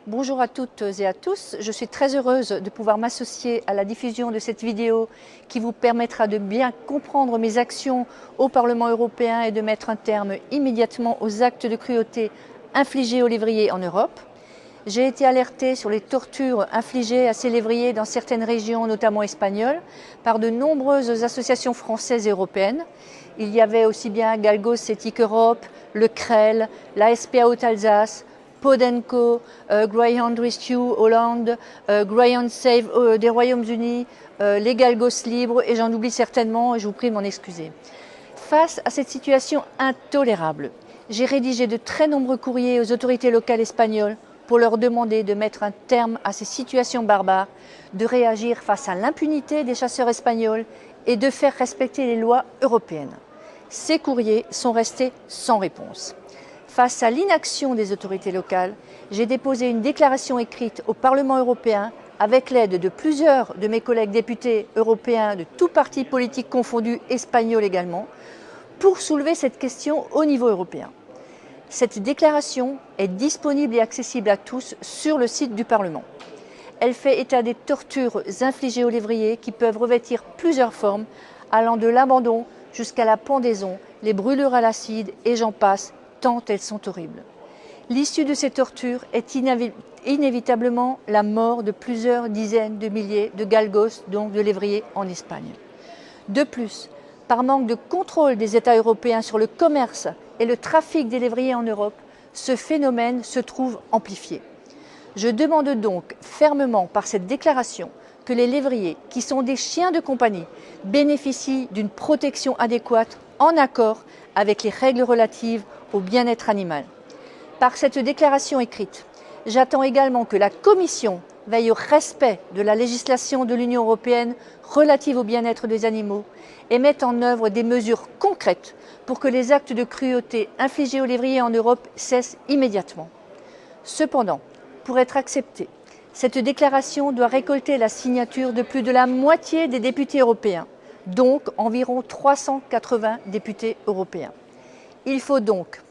Bonjour à toutes et à tous, je suis très heureuse de pouvoir m'associer à la diffusion de cette vidéo qui vous permettra de bien comprendre mes actions au Parlement européen et de mettre un terme immédiatement aux actes de cruauté infligés aux lévriers en Europe. J'ai été alertée sur les tortures infligées à ces lévriers dans certaines régions, notamment espagnoles, par de nombreuses associations françaises et européennes. Il y avait aussi bien Galgos Éthique Europe, le CREL, la SPA Haute-Alsace, Podenco, Greyhound Rescue Hollande, Greyhound Save des Royaumes-Unis, les Galgos Libres, et j'en oublie certainement et je vous prie de m'en excuser. Face à cette situation intolérable, j'ai rédigé de très nombreux courriers aux autorités locales espagnoles pour leur demander de mettre un terme à ces situations barbares, de réagir face à l'impunité des chasseurs espagnols et de faire respecter les lois européennes. Ces courriers sont restés sans réponse. Face à l'inaction des autorités locales, j'ai déposé une déclaration écrite au Parlement européen avec l'aide de plusieurs de mes collègues députés européens de tous partis politiques confondus, espagnols également, pour soulever cette question au niveau européen. Cette déclaration est disponible et accessible à tous sur le site du Parlement. Elle fait état des tortures infligées aux lévriers qui peuvent revêtir plusieurs formes, allant de l'abandon jusqu'à la pendaison, les brûlures à l'acide et j'en passe, tant elles sont horribles. L'issue de ces tortures est inévitablement la mort de plusieurs dizaines de milliers de galgos, donc de lévriers en Espagne. De plus, par manque de contrôle des États européens sur le commerce et le trafic des lévriers en Europe, ce phénomène se trouve amplifié. Je demande donc fermement par cette déclaration que les lévriers, qui sont des chiens de compagnie, bénéficient d'une protection adéquate en accord avec les règles relatives au bien-être animal. Par cette déclaration écrite, j'attends également que la Commission veille au respect de la législation de l'Union européenne relative au bien-être des animaux et mette en œuvre des mesures concrètes pour que les actes de cruauté infligés aux lévriers en Europe cessent immédiatement. Cependant, pour être acceptée, cette déclaration doit récolter la signature de plus de la moitié des députés européens, donc environ 380 députés européens. Il faut donc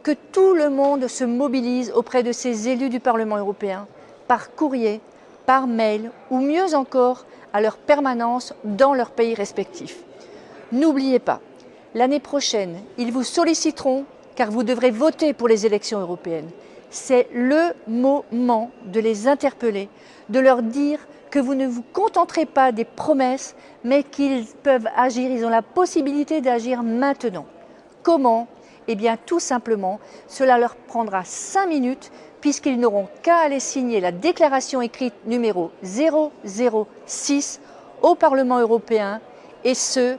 que tout le monde se mobilise auprès de ces élus du Parlement européen, par courrier, par mail ou mieux encore à leur permanence dans leur pays respectif. N'oubliez pas, l'année prochaine, ils vous solliciteront car vous devrez voter pour les élections européennes. C'est le moment de les interpeller, de leur dire que vous ne vous contenterez pas des promesses, mais qu'ils peuvent agir, ils ont la possibilité d'agir maintenant. Comment ? Eh bien, tout simplement, cela leur prendra 5 minutes puisqu'ils n'auront qu'à aller signer la déclaration écrite numéro 006 au Parlement européen et ce,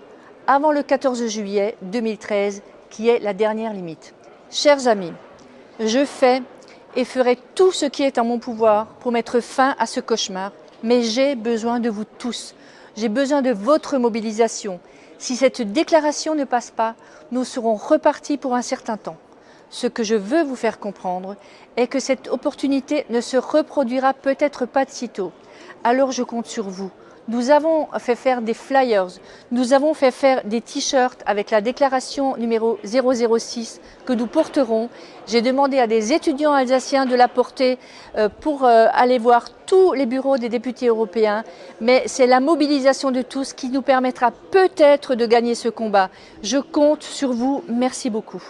avant le 14 juillet 2013, qui est la dernière limite. Chers amis, je fais et ferai tout ce qui est en mon pouvoir pour mettre fin à ce cauchemar, mais j'ai besoin de vous tous. J'ai besoin de votre mobilisation. Si cette déclaration ne passe pas, nous serons repartis pour un certain temps. Ce que je veux vous faire comprendre est que cette opportunité ne se reproduira peut-être pas de sitôt. Alors je compte sur vous. Nous avons fait faire des flyers, nous avons fait faire des t-shirts avec la déclaration numéro 006 que nous porterons. J'ai demandé à des étudiants alsaciens de la porter pour aller voir tous les bureaux des députés européens. Mais c'est la mobilisation de tous qui nous permettra peut-être de gagner ce combat. Je compte sur vous. Merci beaucoup.